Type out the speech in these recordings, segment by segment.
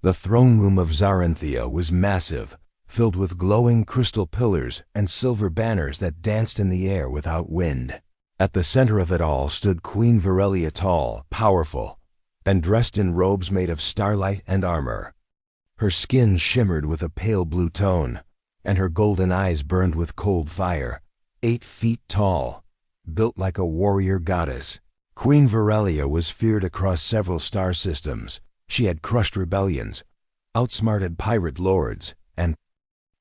The throne room of Zarenthia was massive, filled with glowing crystal pillars and silver banners that danced in the air without wind. At the center of it all stood Queen Virellia, tall, powerful, and dressed in robes made of starlight and armor. Her skin shimmered with a pale blue tone, and her golden eyes burned with cold fire. 8 feet tall, built like a warrior goddess, Queen Virellia was feared across several star systems. She had crushed rebellions, outsmarted pirate lords, and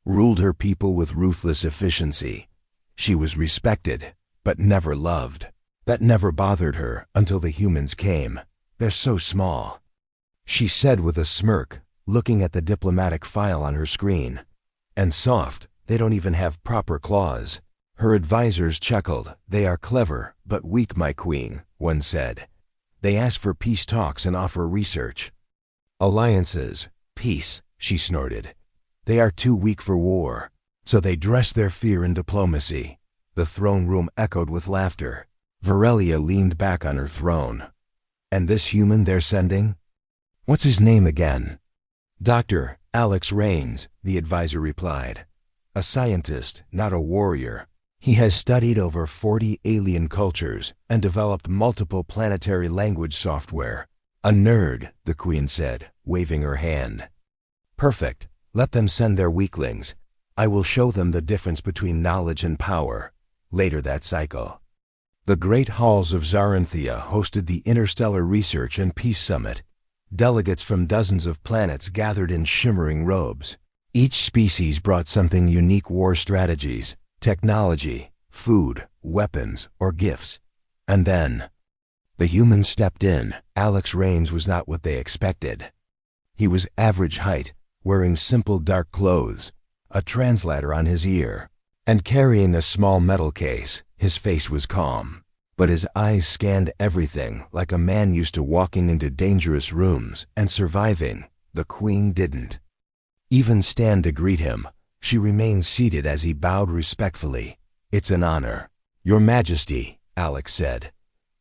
ruled her people with ruthless efficiency. She was respected, but never loved. That never bothered her until the humans came. They're so small, she said with a smirk, looking at the diplomatic file on her screen. And soft, they don't even have proper claws. Her advisors chuckled. They are clever, but weak, my queen, one said. They ask for peace talks and offer research. Alliances, peace, she snorted. They are too weak for war, so they dress their fear in diplomacy. The throne room echoed with laughter. Virellia leaned back on her throne. And this human they're sending? What's his name again? Dr. Alex Rains, the advisor replied. A scientist, not a warrior. He has studied over 40 alien cultures and developed multiple planetary language software. A nerd, the queen said, waving her hand. Perfect. Let them send their weaklings. I will show them the difference between knowledge and power. Later that cycle. The great halls of Zarenthia hosted the Interstellar Research and Peace Summit. Delegates from dozens of planets gathered in shimmering robes. Each species brought something unique: war strategies, technology, food, weapons, or gifts. And then the humans stepped in. Alex Rains was not what they expected. He was average height, wearing simple dark clothes, a translator on his ear, and carrying a small metal case. His face was calm, but his eyes scanned everything like a man used to walking into dangerous rooms and surviving. The queen didn't even stand to greet him. She remained seated as he bowed respectfully. It's an honor, Your Majesty, Alex said.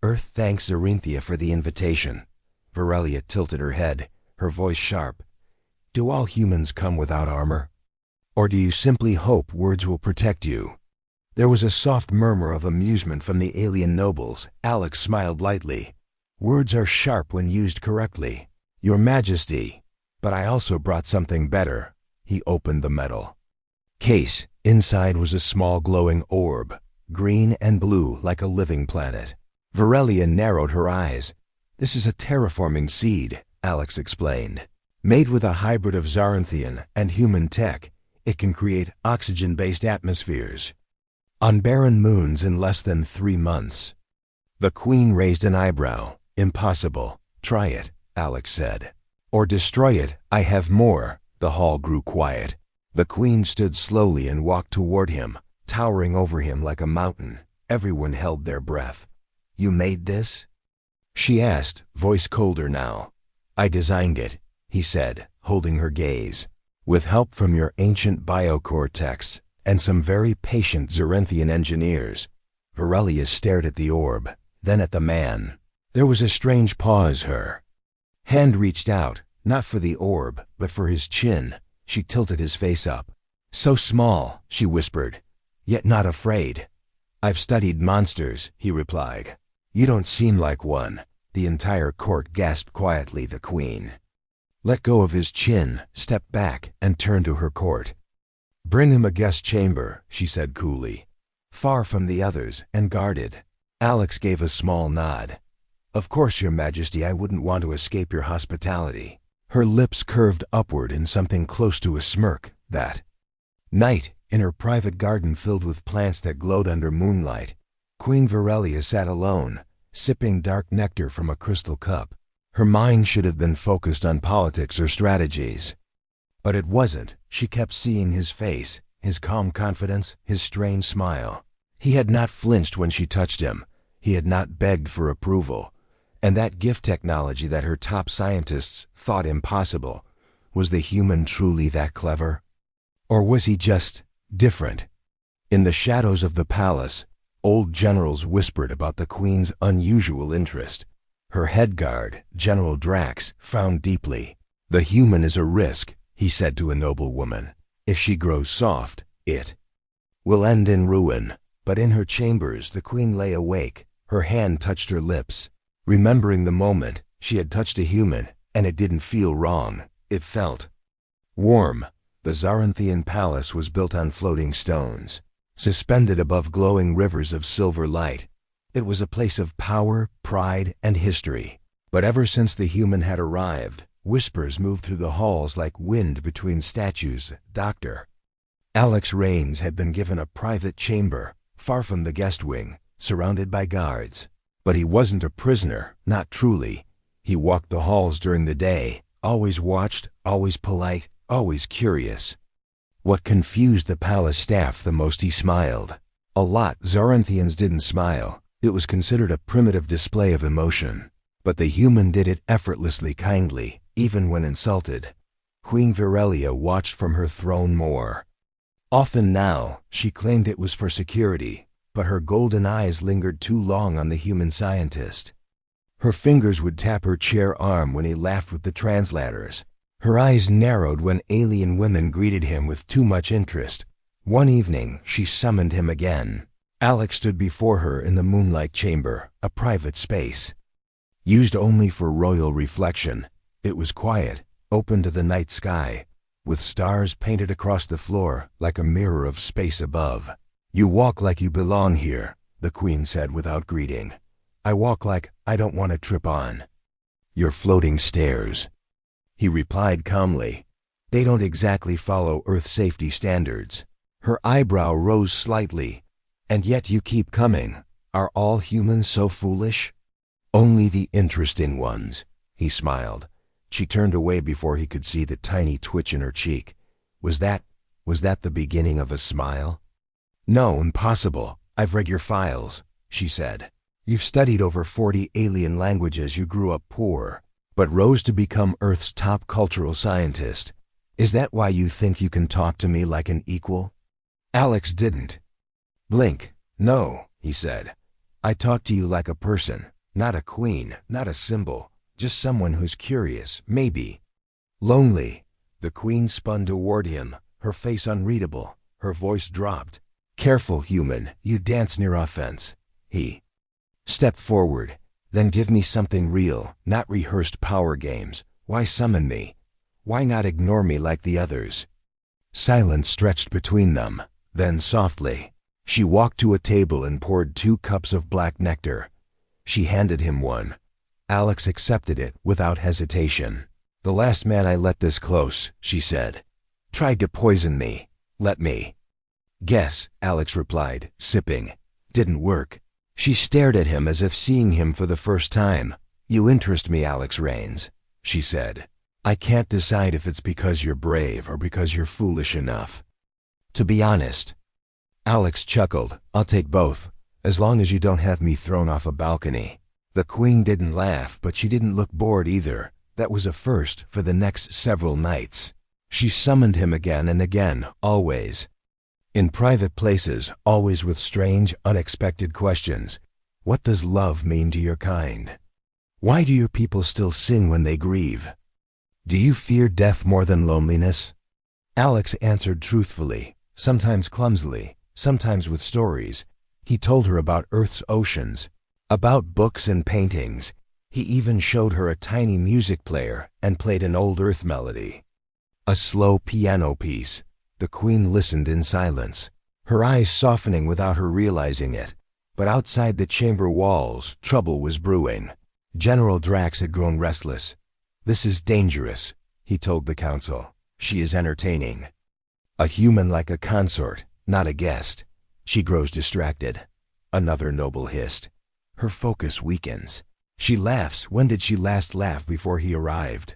Earth thanks Zarenthia for the invitation. Virellia tilted her head, her voice sharp. Do all humans come without armor? Or do you simply hope words will protect you? There was a soft murmur of amusement from the alien nobles. Alex smiled lightly. Words are sharp when used correctly. Your Majesty, but I also brought something better. He opened the metal case. Inside was a small glowing orb, green and blue like a living planet. Virellia narrowed her eyes. This is a terraforming seed, Alex explained. Made with a hybrid of Zarenthian and human tech, it can create oxygen-based atmospheres on barren moons in less than 3 months. The queen raised an eyebrow. Impossible. Try it, Alex said. Or destroy it. I have more. The hall grew quiet. The queen stood slowly and walked toward him, towering over him like a mountain. Everyone held their breath. You made this? She asked, voice colder now. I designed it, he said, holding her gaze. With help from your ancient biocortex and some very patient Zarenthian engineers. Virellia stared at the orb, then at the man. There was a strange pause. Her hand reached out, not for the orb, but for his chin. She tilted his face up. So small, she whispered, yet not afraid. I've studied monsters, he replied. You don't seem like one. The entire court gasped quietly. The queen let go of his chin, stepped back, and turned to her court. Bring him a guest chamber, she said coolly, far from the others and guarded. Alex gave a small nod. Of course, Your Majesty, I wouldn't want to escape your hospitality. Her lips curved upward in something close to a smirk. That night, in her private garden filled with plants that glowed under moonlight, Queen Virellia sat alone, sipping dark nectar from a crystal cup. Her mind should have been focused on politics or strategies. But it wasn't. She kept seeing his face, his calm confidence, his strange smile. He had not flinched when she touched him. He had not begged for approval. And that gift technology that her top scientists thought impossible, was the human truly that clever? Or was he just different? In the shadows of the palace, old generals whispered about the queen's unusual interest. Her head guard, General Drax, frowned deeply. "The human is a risk," he said to a noblewoman. "If she grows soft, it will end in ruin." But in her chambers the queen lay awake. Her hand touched her lips, remembering the moment she had touched a human, and it didn't feel wrong. It felt warm. The Zaranthian palace was built on floating stones, suspended above glowing rivers of silver light. It was a place of power, pride, and history. But ever since the human had arrived, whispers moved through the halls like wind between statues. Dr. Alex Rains had been given a private chamber, far from the guest wing, surrounded by guards. But he wasn't a prisoner, not truly. He walked the halls during the day, always watched, always polite, always curious. What confused the palace staff the most, he smiled. A lot Zaranthians didn't smile. It was considered a primitive display of emotion. But the human did it effortlessly kindly, even when insulted. Queen Virellia watched from her throne more often now. She claimed it was for security, but her golden eyes lingered too long on the human scientist. Her fingers would tap her chair arm when he laughed with the translators. Her eyes narrowed when alien women greeted him with too much interest. One evening, she summoned him again. Alex stood before her in the moonlight chamber, a private space, used only for royal reflection. It was quiet, open to the night sky, with stars painted across the floor like a mirror of space above. "You walk like you belong here," the queen said without greeting. "I walk like I don't want to trip on your floating stairs," he replied calmly. "They don't exactly follow Earth safety standards." Her eyebrow rose slightly. "And yet you keep coming. Are all humans so foolish?" "Only the interesting ones," he smiled. She turned away before he could see the tiny twitch in her cheek. Was that the beginning of a smile? "No, impossible. I've read your files," she said. "You've studied over 40 alien languages. You grew up poor, but rose to become Earth's top cultural scientist. Is that why you think you can talk to me like an equal?" Alex didn't blink. "No," he said. "I talk to you like a person, not a queen, not a symbol. Just someone who's curious, maybe lonely." The queen spun toward him, her face unreadable. Her voice dropped. "Careful, human, you dance near offense." He stepped forward. "Then give me something real, not rehearsed power games. Why summon me? Why not ignore me like the others?" Silence stretched between them. Then softly, she walked to a table and poured 2 cups of black nectar. She handed him one. Alex accepted it without hesitation. "The last man I let this close," she said, "tried to poison me. Let me guess," Alex replied, sipping. "Didn't work." She stared at him as if seeing him for the first time. "You interest me, Alex Rains," she said. "I can't decide if it's because you're brave or because you're foolish enough to be honest." Alex chuckled. "I'll take both, as long as you don't have me thrown off a balcony." The queen didn't laugh, but she didn't look bored either. That was a first for the next several nights. She summoned him again and again, always in private places, always with strange, unexpected questions. "What does love mean to your kind? Why do your people still sing when they grieve? Do you fear death more than loneliness?" Alex answered truthfully, sometimes clumsily, sometimes with stories. He told her about Earth's oceans, about books and paintings. He even showed her a tiny music player and played an old Earth melody, a slow piano piece. The queen listened in silence, her eyes softening without her realizing it. But outside the chamber walls, trouble was brewing. General Drax had grown restless. "This is dangerous," he told the council. "She is entertaining a human like a consort, not a guest. She grows distracted." Another noble hissed. "Her focus weakens. She laughs. When did she last laugh before he arrived?"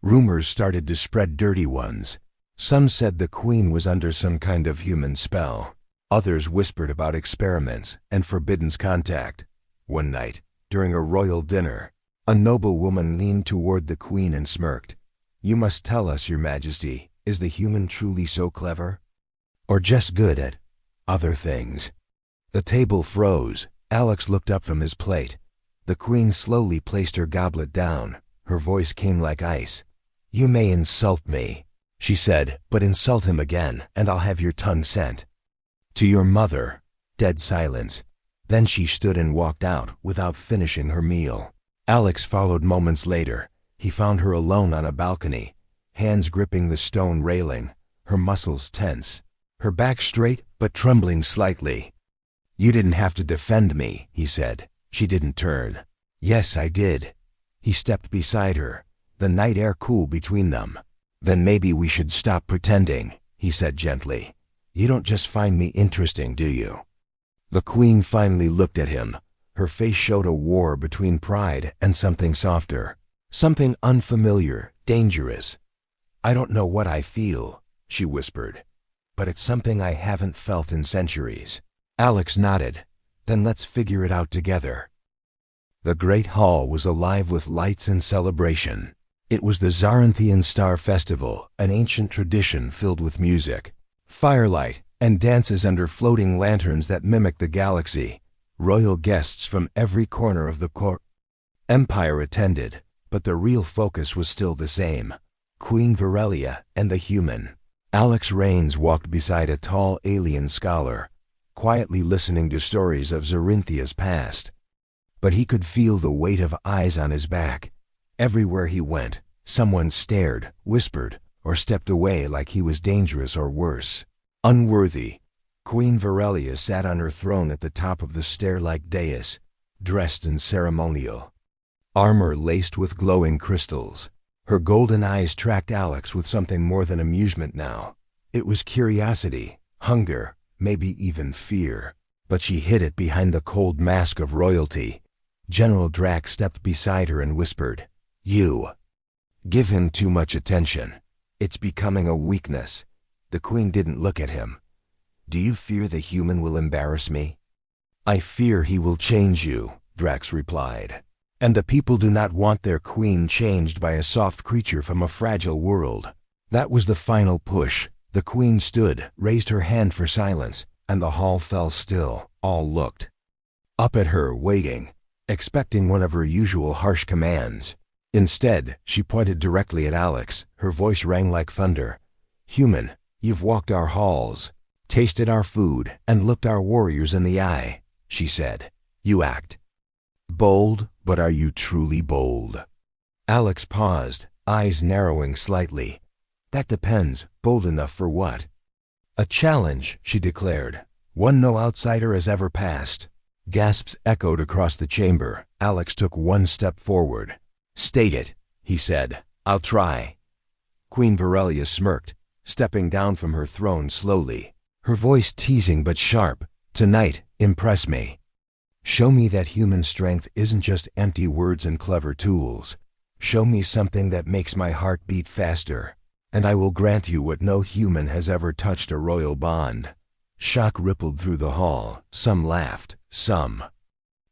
Rumors started to spread, dirty ones. Some said the queen was under some kind of human spell. Others whispered about experiments and forbidden contact. One night, during a royal dinner, a noble woman leaned toward the queen and smirked. "You must tell us, Your Majesty, is the human truly so clever? Or just good at other things?" The table froze. Alex looked up from his plate. The queen slowly placed her goblet down. Her voice came like ice. "You may insult me," she said, "but insult him again, and I'll have your tongue sent to your mother." Dead silence. Then she stood and walked out without finishing her meal. Alex followed moments later. He found her alone on a balcony, hands gripping the stone railing, her muscles tense, her back straight but trembling slightly. "You didn't have to defend me," he said. She didn't turn. "Yes, I did." He stepped beside her, the night air cool between them. "Then maybe we should stop pretending," he said gently. "You don't just find me interesting, do you?" The Queen finally looked at him. Her face showed a war between pride and something softer, something unfamiliar, dangerous. "I don't know what I feel," she whispered, "but it's something I haven't felt in centuries." Alex nodded. "Then let's figure it out together." The great hall was alive with lights and celebration. It was the Zaranthian Star Festival, an ancient tradition filled with music, firelight, and dances under floating lanterns that mimicked the galaxy. Royal guests from every corner of the empire attended, but the real focus was still the same: Queen Virellia and the human. Alex Raines walked beside a tall alien scholar, quietly listening to stories of Zarinthia's past. But he could feel the weight of eyes on his back. Everywhere he went, someone stared, whispered, or stepped away like he was dangerous or worse, unworthy. Queen Virellia sat on her throne at the top of the stair-like dais, dressed in ceremonial armor laced with glowing crystals. Her golden eyes tracked Alex with something more than amusement now. It was curiosity, hunger, maybe even fear. But she hid it behind the cold mask of royalty. General Drax stepped beside her and whispered, "You give him too much attention. It's becoming a weakness." The Queen didn't look at him. "Do you fear the human will embarrass me?" "I fear he will change you," Drax replied. "And the people do not want their queen changed by a soft creature from a fragile world." That was the final push. The Queen stood, raised her hand for silence, and the hall fell still. All looked up at her, waiting, expecting one of her usual harsh commands. Instead, she pointed directly at Alex. Her voice rang like thunder. "Human, you've walked our halls, tasted our food, and looked our warriors in the eye," she said. "You act bold, but are you truly bold?" Alex paused, eyes narrowing slightly. "That depends. Bold enough for what?" "A challenge," she declared. "One no outsider has ever passed." Gasps echoed across the chamber. Alex took one step forward. "State it," he said. "I'll try." Queen Virellia smirked, stepping down from her throne slowly, her voice teasing but sharp. "Tonight, impress me. Show me that human strength isn't just empty words and clever tools. Show me something that makes my heart beat faster, and I will grant you what no human has ever touched, a royal bond." Shock rippled through the hall. Some laughed, some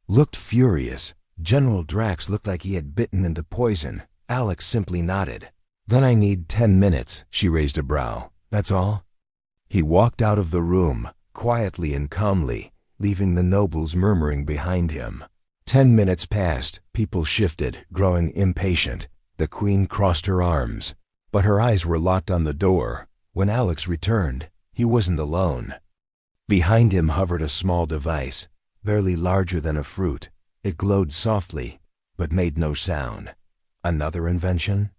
looked furious. General Drax looked like he had bitten into poison. Alex simply nodded. "Then I need 10 minutes, she raised a brow. "That's all?" He walked out of the room, quietly and calmly, leaving the nobles murmuring behind him. 10 minutes passed. People shifted, growing impatient. The Queen crossed her arms, but her eyes were locked on the door. When Alex returned, he wasn't alone. Behind him hovered a small device, barely larger than a fruit. It glowed softly, but made no sound. Another invention?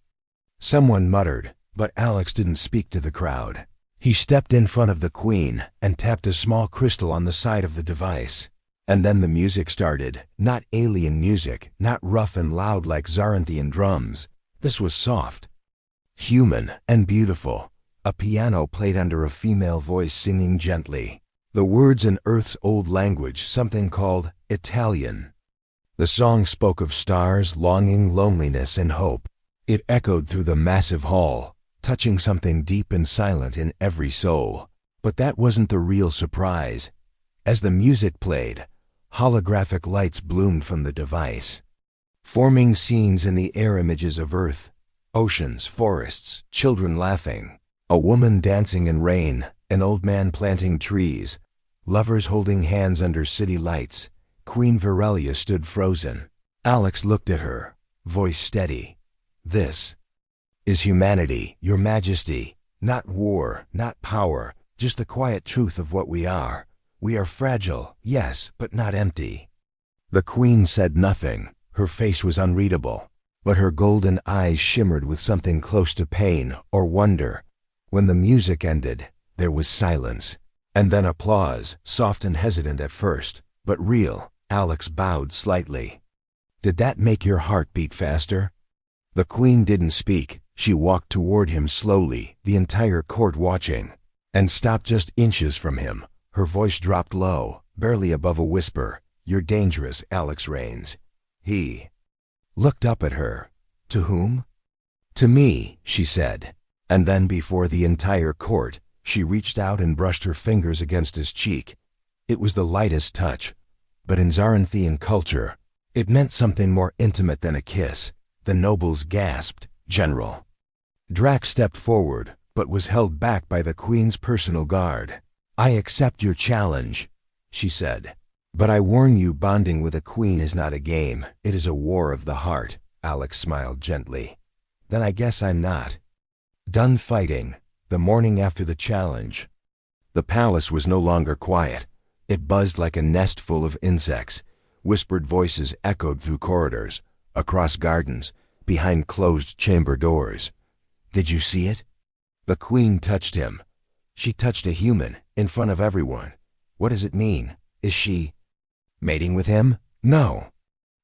Someone muttered, but Alex didn't speak to the crowd. He stepped in front of the Queen and tapped a small crystal on the side of the device. And then the music started. Not alien music, not rough and loud like Zaranthian drums. This was soft, human, and beautiful. A piano played under a female voice singing gently. The words in Earth's old language, something called Italian. The song spoke of stars, longing, loneliness, and hope. It echoed through the massive hall, touching something deep and silent in every soul. But that wasn't the real surprise. As the music played, holographic lights bloomed from the device, forming scenes in the air, images of Earth, oceans, forests, children laughing, a woman dancing in rain, an old man planting trees, lovers holding hands under city lights. Queen Virellia stood frozen. Alex looked at her, voice steady. "This is humanity, your majesty. Not war, not power, just the quiet truth of what we are. We are fragile, yes, but not empty." The queen said nothing. Her face was unreadable, but her golden eyes shimmered with something close to pain or wonder. When the music ended, there was silence, and then applause, soft and hesitant at first, but real. Alex bowed slightly. "Did that make your heart beat faster?" The queen didn't speak. She walked toward him slowly, the entire court watching, and stopped just inches from him. Her voice dropped low, barely above a whisper. "You're dangerous, Alex Rains." He looked up at her. "To whom?" "To me," she said. And then before the entire court, she reached out and brushed her fingers against his cheek. It was the lightest touch, but in Zaranthian culture, it meant something more intimate than a kiss. The nobles gasped. "General." Drax stepped forward, but was held back by the queen's personal guard. "I accept your challenge," she said. "But I warn you, bonding with a queen is not a game. It is a war of the heart." Alex smiled gently. "Then I guess I'm not done fighting." The morning after the challenge, the palace was no longer quiet. It buzzed like a nest full of insects. Whispered voices echoed through corridors, across gardens, behind closed chamber doors. "Did you see it?" The queen touched him. She touched a human, in front of everyone. "What does it mean? Is she mating with him?" "No.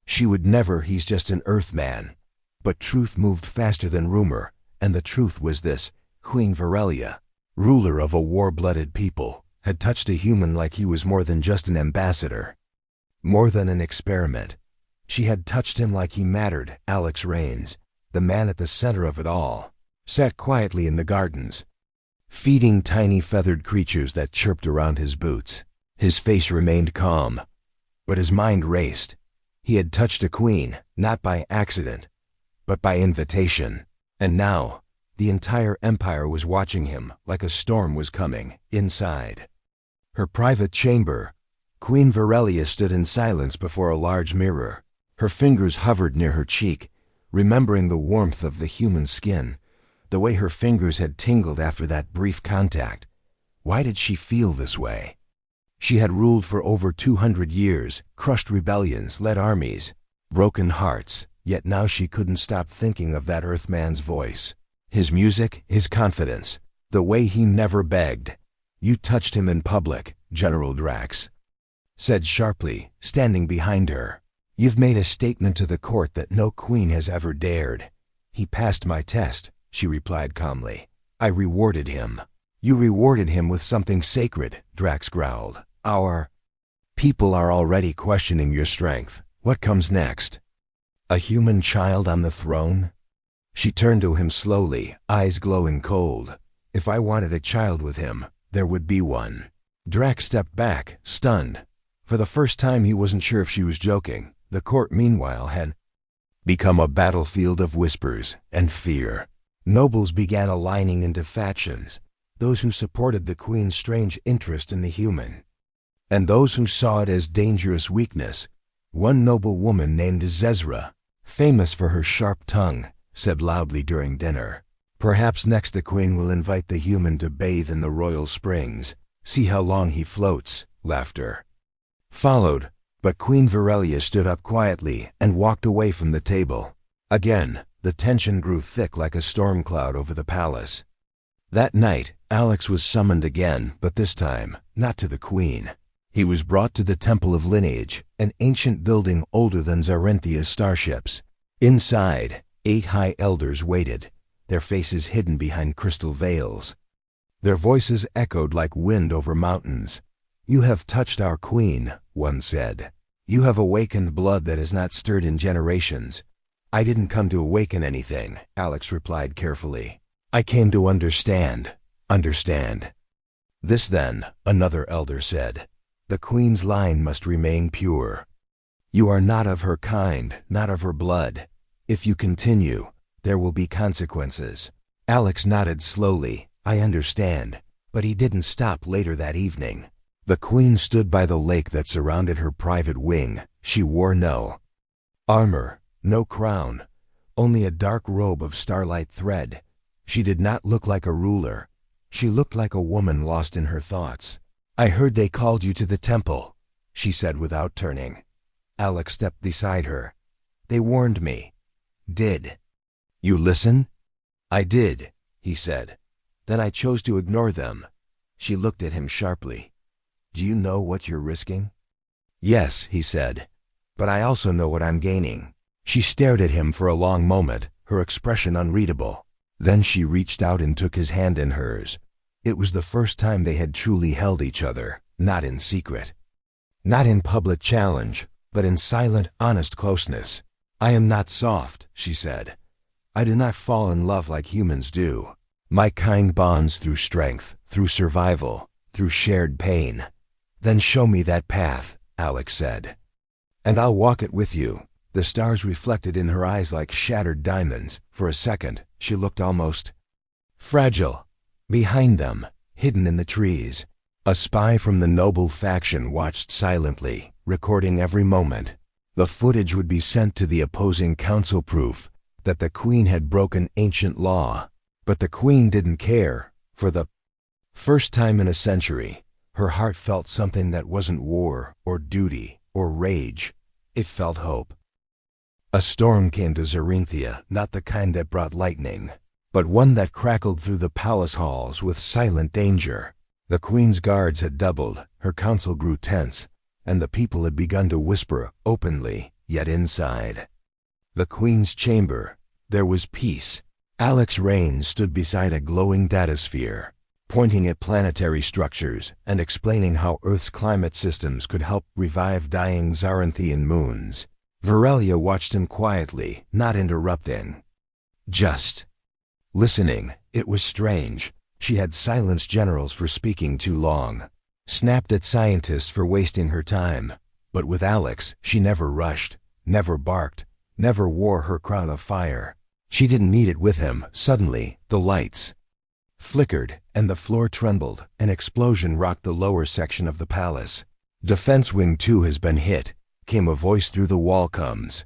She would never. He's just an Earthman." But truth moved faster than rumor, and the truth was this: Queen Virellia, ruler of a war-blooded people, had touched a human like he was more than just an ambassador, more than an experiment. She had touched him like he mattered. Alex Rains, the man at the center of it all, sat quietly in the gardens, feeding tiny feathered creatures that chirped around his boots. His face remained calm, but his mind raced. He had touched a queen, not by accident, but by invitation. And now, the entire empire was watching him like a storm was coming. Inside her private chamber, Queen Virellia stood in silence before a large mirror. Her fingers hovered near her cheek, remembering the warmth of the human skin, the way her fingers had tingled after that brief contact. Why did she feel this way? She had ruled for over 200 years, crushed rebellions, led armies, broken hearts, yet now she couldn't stop thinking of that Earthman's voice. His music, his confidence, the way he never begged. "You touched him in public," General Drax said sharply, standing behind her. "You've made a statement to the court that no queen has ever dared." "He passed my test," she replied calmly. "I rewarded him." "You rewarded him with something sacred," Drax growled. "Our people are already questioning your strength. What comes next? A human child on the throne?" She turned to him slowly, eyes glowing cold. "If I wanted a child with him, there would be one." Drax stepped back, stunned. For the first time he wasn't sure if she was joking. The court, meanwhile, had become a battlefield of whispers and fear. Nobles began aligning into factions, those who supported the queen's strange interest in the human, and those who saw it as dangerous weakness. One noble woman named Zezra, famous for her sharp tongue, said loudly during dinner, "Perhaps next the queen will invite the human to bathe in the royal springs. See how long he floats." Laughter followed, but Queen Virellia stood up quietly and walked away from the table. Again, the tension grew thick like a storm cloud over the palace. That night, Alex was summoned again, but this time, not to the queen. He was brought to the Temple of Lineage, an ancient building older than Zaranthia's starships. Inside, 8 high elders waited, their faces hidden behind crystal veils. Their voices echoed like wind over mountains. "You have touched our queen," one said. "You have awakened blood that has not stirred in generations." "I didn't come to awaken anything," Alex replied carefully. "I came to understand." "Understand." "This then," another elder said. "The queen's line must remain pure. You are not of her kind, not of her blood. If you continue, there will be consequences." Alex nodded slowly. "I understand." But he didn't stop. Later that evening, the queen stood by the lake that surrounded her private wing. She wore no armor, no crown, only a dark robe of starlight thread. She did not look like a ruler. She looked like a woman lost in her thoughts. "I heard they called you to the temple," she said without turning. Alex stepped beside her. "They warned me." "Did you listen?" "I did," he said. "Then I chose to ignore them." She looked at him sharply. "Do you know what you're risking?" "Yes," he said. "But I also know what I'm gaining." She stared at him for a long moment, her expression unreadable. Then she reached out and took his hand in hers. It was the first time they had truly held each other, not in secret. Not in public challenge, but in silent, honest closeness. "I am not soft," she said. "I do not fall in love like humans do. My kind bonds through strength, through survival, through shared pain." "Then show me that path," Alex said. "And I'll walk it with you." The stars reflected in her eyes like shattered diamonds. For a second, she looked almost fragile. Behind them, hidden in the trees, a spy from the noble faction watched silently, recording every moment. The footage would be sent to the opposing council, proof that the Queen had broken ancient law. But the Queen didn't care. For the first time in a century, her heart felt something that wasn't war or duty or rage. It felt hope. A storm came to Zarinthia, not the kind that brought lightning, but one that crackled through the palace halls with silent danger. The Queen's guards had doubled, her council grew tense, and the people had begun to whisper openly, yet inside the Queen's chamber, there was peace. Alex Rains stood beside a glowing datasphere, pointing at planetary structures and explaining how Earth's climate systems could help revive dying Zaranthian moons. Virellia watched him quietly, not interrupting, just listening. It was strange. She had silenced generals for speaking too long, snapped at scientists for wasting her time. But with Alex, she never rushed, never barked, never wore her crown of fire. She didn't need it with him. Suddenly, the lights flickered, and the floor trembled. An explosion rocked the lower section of the palace. "Defense Wing 2 has been hit," came a voice through the wall. "Comes.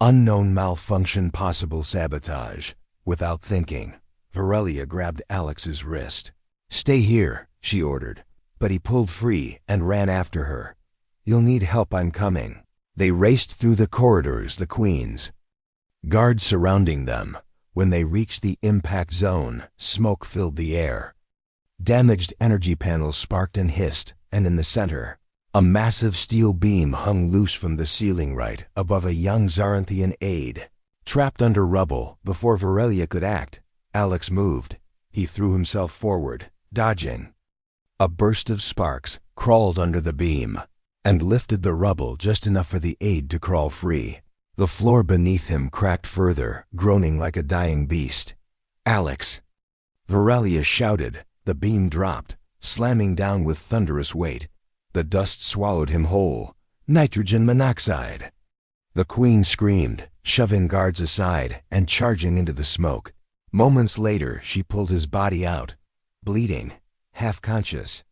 Unknown malfunction, possible sabotage." Without thinking, Virellia grabbed Alex's wrist. "Stay here," she ordered, but he pulled free and ran after her. "You'll need help, I'm coming." They raced through the corridors, the Queen's guards surrounding them. When they reached the impact zone, smoke filled the air. Damaged energy panels sparked and hissed, and in the center, a massive steel beam hung loose from the ceiling right above a young Zaranthian aide. Trapped under rubble, before Virellia could act, Alex moved. He threw himself forward, dodging. A burst of sparks crawled under the beam and lifted the rubble just enough for the aide to crawl free. The floor beneath him cracked further, groaning like a dying beast. "Alex!" Virellia shouted. The beam dropped, slamming down with thunderous weight. The dust swallowed him whole. Nitrogen monoxide! The Queen screamed, shoving guards aside and charging into the smoke. Moments later, she pulled his body out, bleeding, half-conscious,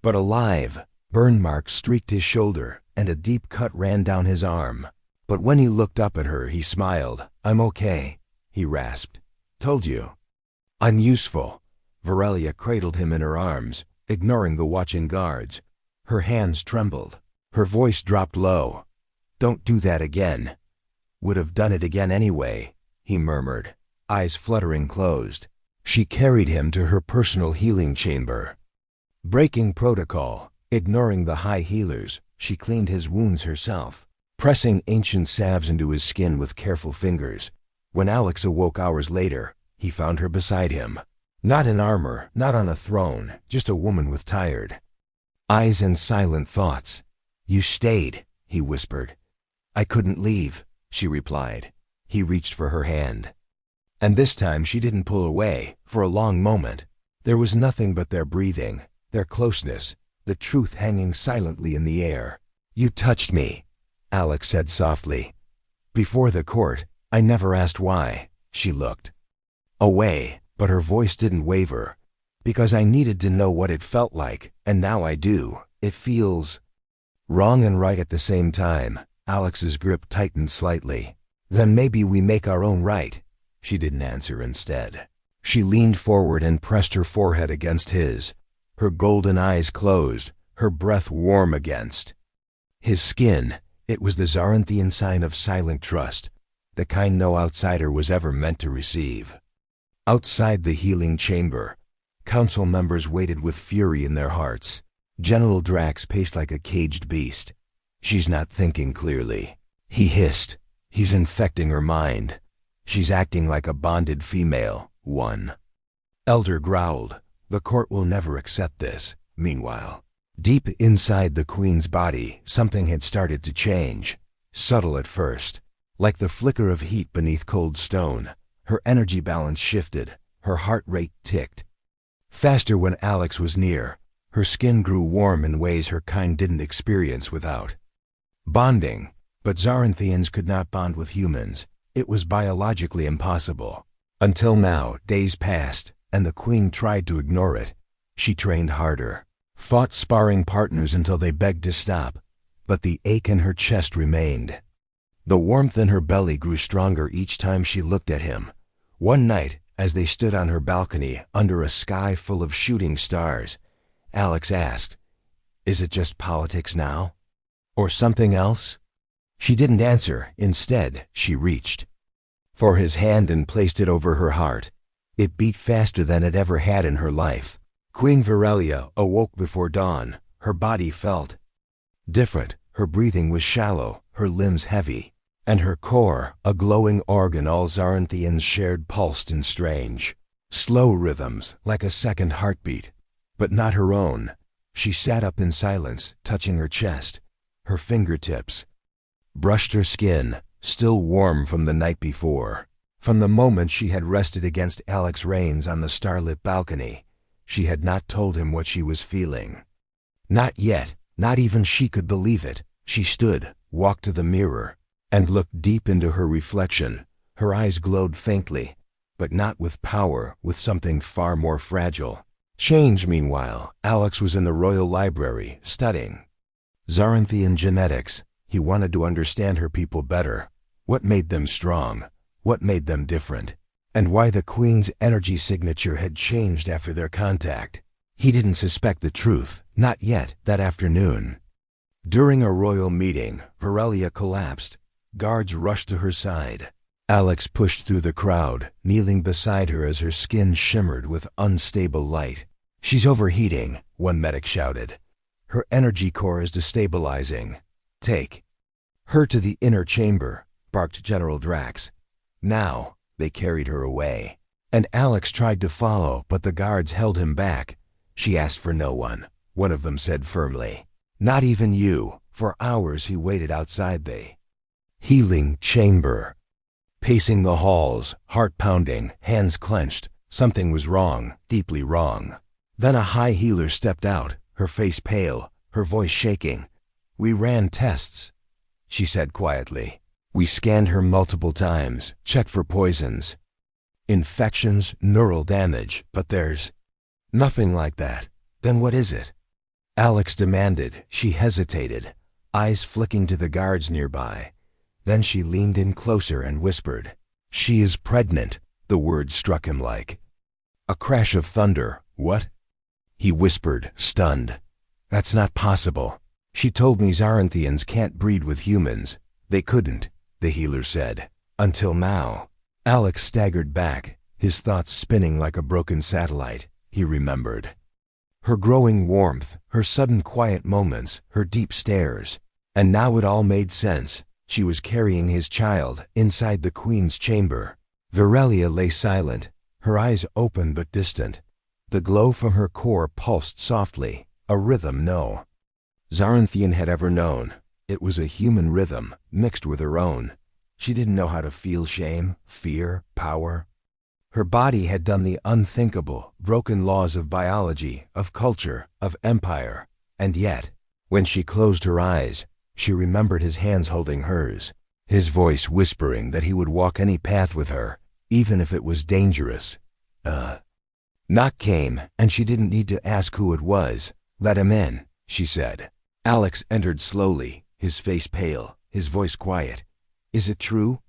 but alive. Burn marks streaked his shoulder, and a deep cut ran down his arm. But when he looked up at her, he smiled. "I'm okay," he rasped. "Told you. I'm useful." Virellia cradled him in her arms, ignoring the watching guards. Her hands trembled. Her voice dropped low. "Don't do that again." "Would have done it again anyway," he murmured, eyes fluttering closed. She carried him to her personal healing chamber. Breaking protocol, ignoring the high healers, she cleaned his wounds herself, pressing ancient salves into his skin with careful fingers. When Alex awoke hours later, he found her beside him. Not in armor, not on a throne, just a woman with tired eyes and silent thoughts. "You stayed," he whispered. "I couldn't leave," she replied. He reached for her hand. And this time she didn't pull away. For a long moment, there was nothing but their breathing, their closeness, the truth hanging silently in the air. "You touched me," Alex said softly. "Before the court, I never asked why." She looked away, but her voice didn't waver. "Because I needed to know what it felt like, and now I do. It feels wrong and right at the same time." Alex's grip tightened slightly. Then maybe we make our own right. She didn't answer instead. She leaned forward and pressed her forehead against his, her golden eyes closed, her breath warm against his skin. It was the Zaranthian sign of silent trust, the kind no outsider was ever meant to receive. Outside the healing chamber, council members waited with fury in their hearts. General Drax paced like a caged beast. She's not thinking clearly, he hissed. He's infecting her mind. She's acting like a bonded female. One elder growled, the court will never accept this. Meanwhile, deep inside the queen's body, something had started to change. Subtle at first, like the flicker of heat beneath cold stone. Her energy balance shifted, her heart rate ticked faster when Alex was near. Her skin grew warm in ways her kind didn't experience without bonding. But Zaranthians could not bond with humans. It was biologically impossible. Until now, days passed, and the queen tried to ignore it. She trained harder, fought sparring partners until they begged to stop, but the ache in her chest remained. The warmth in her belly grew stronger each time she looked at him. One night, as they stood on her balcony under a sky full of shooting stars, Alex asked, "Is it just politics now? Or something else?" She didn't answer. Instead, she reached for his hand and placed it over her heart. It beat faster than it ever had in her life. Queen Virellia awoke before dawn. Her body felt different. Her breathing was shallow, her limbs heavy, and her core, a glowing organ all Zaranthians shared, pulsed in strange, slow rhythms, like a second heartbeat, but not her own. She sat up in silence, touching her chest. Her fingertips brushed her skin, still warm from the night before. From the moment she had rested against Alex's reins on the starlit balcony, she had not told him what she was feeling. Not yet, not even she could believe it. She stood, walked to the mirror, and looked deep into her reflection. Her eyes glowed faintly, but not with power, with something far more fragile. Change, meanwhile. Alex was in the royal library, studying Zaranthian genetics. He wanted to understand her people better. What made them strong? What made them different? And why the queen's energy signature had changed after their contact. He didn't suspect the truth, not yet, that afternoon. During a royal meeting, Virellia collapsed. Guards rushed to her side. Alex pushed through the crowd, kneeling beside her as her skin shimmered with unstable light. "She's overheating," one medic shouted. "Her energy core is destabilizing. Take her to the inner chamber," barked General Drax. Now, they carried her away. And Alex tried to follow, but the guards held him back. "She asked for no one of them said firmly. "Not even you." For hours he waited outside the healing chamber, pacing the halls, heart pounding, hands clenched. Something was wrong, deeply wrong. Then a high healer stepped out, her face pale, her voice shaking. "We ran tests," she said quietly. "We scanned her multiple times, checked for poisons, infections, neural damage, but there's nothing like that." "Then what is it?" Alex demanded. She hesitated, eyes flicking to the guards nearby. Then she leaned in closer and whispered, "She is pregnant." The words struck him like a crash of thunder. "What?" he whispered, stunned. "That's not possible. She told me Zaranthians can't breed with humans." "They couldn't," the healer said, "until now." Alex staggered back, his thoughts spinning like a broken satellite. He remembered her growing warmth, her sudden quiet moments, her deep stares. And now it all made sense. She was carrying his child inside the queen's chamber. Virellia lay silent, her eyes open but distant. The glow from her core pulsed softly, a rhythm no Zaranthian had ever known. It was a human rhythm, mixed with her own. She didn't know how to feel shame, fear, power. Her body had done the unthinkable, broken laws of biology, of culture, of empire. And yet, when she closed her eyes, she remembered his hands holding hers, his voice whispering that he would walk any path with her, even if it was dangerous. Knock came, and she didn't need to ask who it was. "Let him in," she said. Alex entered slowly, his face pale, his voice quiet. "Is it true?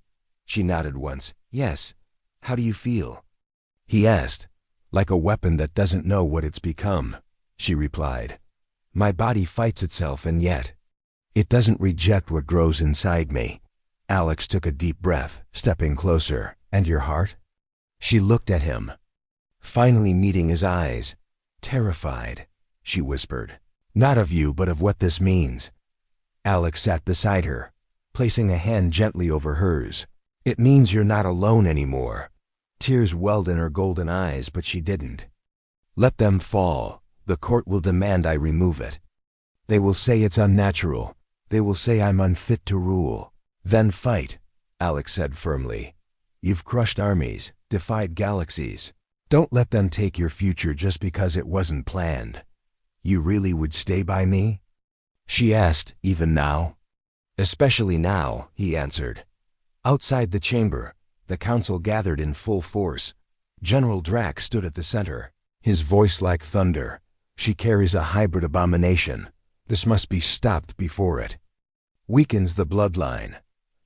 She nodded once. Yes. How do you feel? He asked. Like a weapon that doesn't know what it's become, she replied. My body fights itself and yet it doesn't reject what grows inside me. Alex took a deep breath, stepping closer. And your heart? She looked at him, finally meeting his eyes. Terrified, she whispered. Not of you, but of what this means. Alex sat beside her, placing a hand gently over hers. It means you're not alone anymore. Tears welled in her golden eyes, but she didn't. Let them fall. The court will demand I remove it. They will say it's unnatural. They will say I'm unfit to rule. Then fight, Alex said firmly. You've crushed armies, defied galaxies. Don't let them take your future just because it wasn't planned. You really would stay by me? She asked, even now? Especially now, he answered. Outside the chamber, the council gathered in full force. General Drax stood at the center, his voice like thunder. She carries a hybrid abomination. This must be stopped before it weakens the bloodline.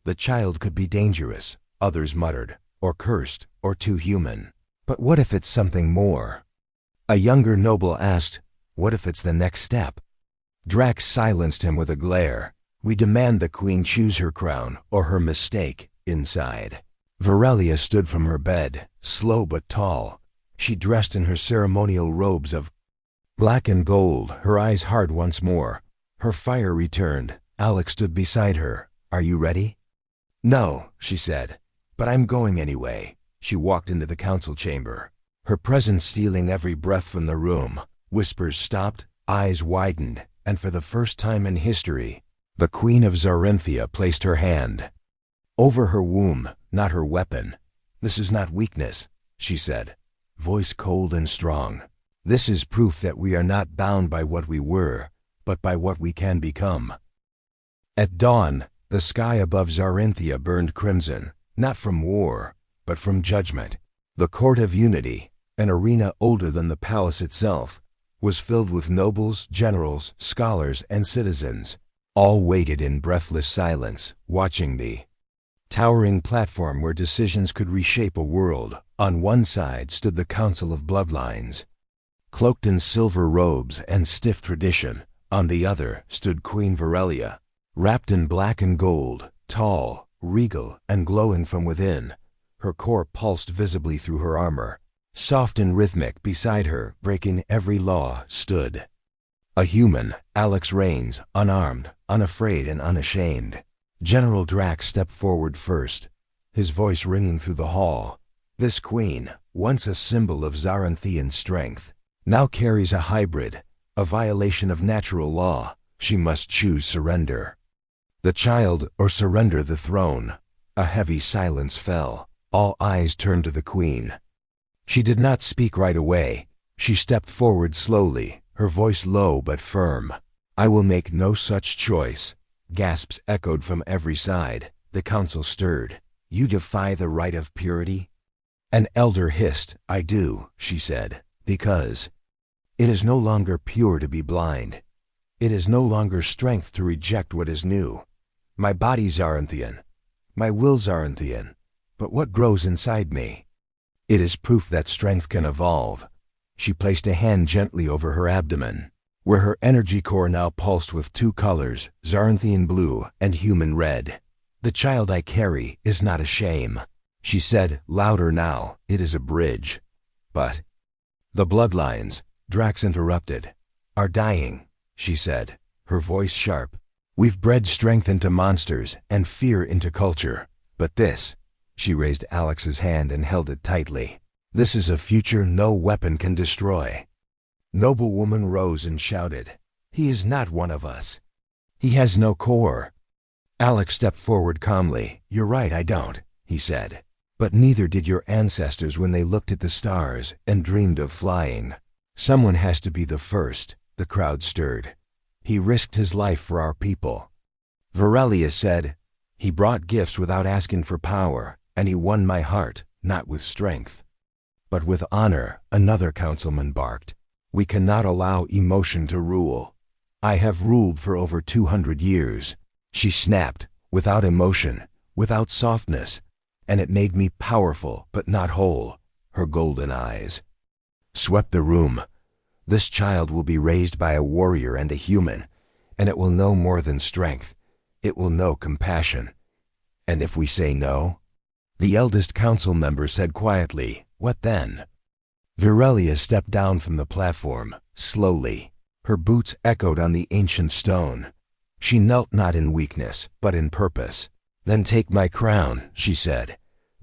The child could be dangerous, others muttered, or cursed, or too human. But what if it's something more? A younger noble asked, what if it's the next step? Drax silenced him with a glare. We demand the queen choose her crown or her mistake. Inside, Virellia stood from her bed, slow but tall. She dressed in her ceremonial robes of black and gold, her eyes hard once more. Her fire returned. Alex stood beside her. Are you ready? No, she said, but I'm going anyway. She walked into the council chamber, her presence stealing every breath from the room. Whispers stopped, eyes widened, and for the first time in history, the Queen of Zarinthia placed her hand over her womb, not her weapon. This is not weakness, she said, voice cold and strong. This is proof that we are not bound by what we were, but by what we can become. At dawn, the sky above Zarinthia burned crimson, not from war, but from judgment. The Court of Unity, an arena older than the palace itself, was filled with nobles, generals, scholars, and citizens. All waited in breathless silence, watching the towering platform where decisions could reshape a world. On one side stood the Council of Bloodlines, cloaked in silver robes and stiff tradition. On the other stood Queen Virellia, wrapped in black and gold, tall, regal, and glowing from within. Her core pulsed visibly through her armor. Soft and rhythmic beside her, breaking every law, stood a human, Alex Rains, unarmed, unafraid, and unashamed. General Drax stepped forward first, his voice ringing through the hall. This queen, once a symbol of Zaranthian strength, now carries a hybrid, a violation of natural law. She must choose surrender the child or surrender the throne. A heavy silence fell. All eyes turned to the queen. She did not speak right away. She stepped forward slowly, her voice low but firm. I will make no such choice. Gasps echoed from every side. The council stirred. You defy the right of purity? An elder hissed. I do, she said, because it is no longer pure to be blind. It is no longer strength to reject what is new. My body's Zaranthian. My will's Zaranthian. But what grows inside me? It is proof that strength can evolve. She placed a hand gently over her abdomen, where her energy core now pulsed with two colors, Zaranthian blue and human red. The child I carry is not a shame, she said, louder now. It is a bridge. But the bloodlines, Drax interrupted, are dying, she said, her voice sharp. We've bred strength into monsters and fear into culture. But this, she raised Alex's hand and held it tightly. This is a future no weapon can destroy. Noblewoman rose and shouted, he is not one of us. He has no core. Alex stepped forward calmly. You're right, I don't, he said. But neither did your ancestors when they looked at the stars and dreamed of flying. Someone has to be the first. The crowd stirred. He risked his life for our people. Virellia said, he brought gifts without asking for power, and he won my heart, not with strength, but with honor. Another councilman barked. We cannot allow emotion to rule. I have ruled for over 200 years. She snapped, without emotion, without softness. and it made me powerful but not whole. Her golden eyes swept the room. This child will be raised by a warrior and a human, and it will know more than strength. It will know compassion. And if we say no? The eldest council member said quietly, "What then?" Virellia stepped down from the platform, slowly. Her boots echoed on the ancient stone. She knelt not in weakness, but in purpose. "Then take my crown," she said,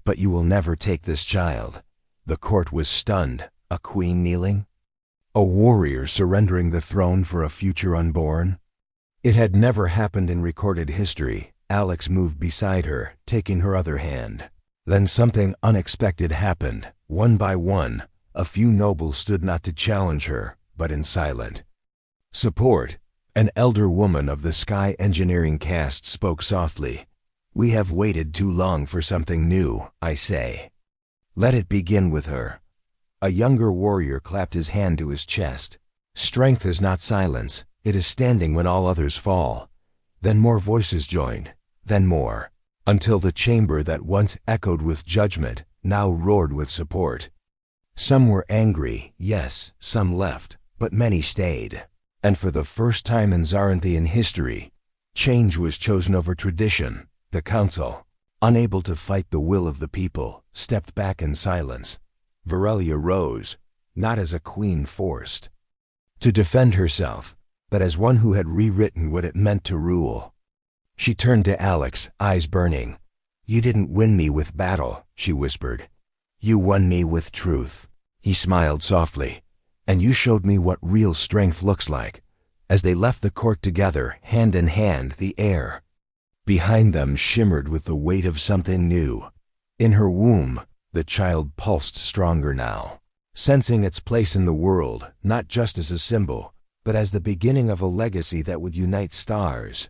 "but you will never take this child." The court was stunned. A queen kneeling? A warrior surrendering the throne for a future unborn? It had never happened in recorded history. Alex moved beside her, taking her other hand. Then something unexpected happened. One by one, a few nobles stood not to challenge her, but in silent support. An elder woman of the Sky Engineering caste spoke softly. "We have waited too long for something new, I say. Let it begin with her." A younger warrior clapped his hand to his chest. Strength is not silence. It is standing when all others fall. Then more voices joined, then more, until the chamber that once echoed with judgment now roared with support. Some were angry, yes, some left, but many stayed. And for the first time in Zaranthian history, change was chosen over tradition. The council, unable to fight the will of the people, stepped back in silence. Virellia rose, not as a queen forced to defend herself, but as one who had rewritten what it meant to rule. She turned to Alex, eyes burning. "You didn't win me with battle," she whispered. "You won me with truth." He smiled softly. "And you showed me what real strength looks like." As they left the court together, hand in hand, the air behind them shimmered with the weight of something new. In her womb, the child pulsed stronger now, sensing its place in the world, not just as a symbol, but as the beginning of a legacy that would unite stars.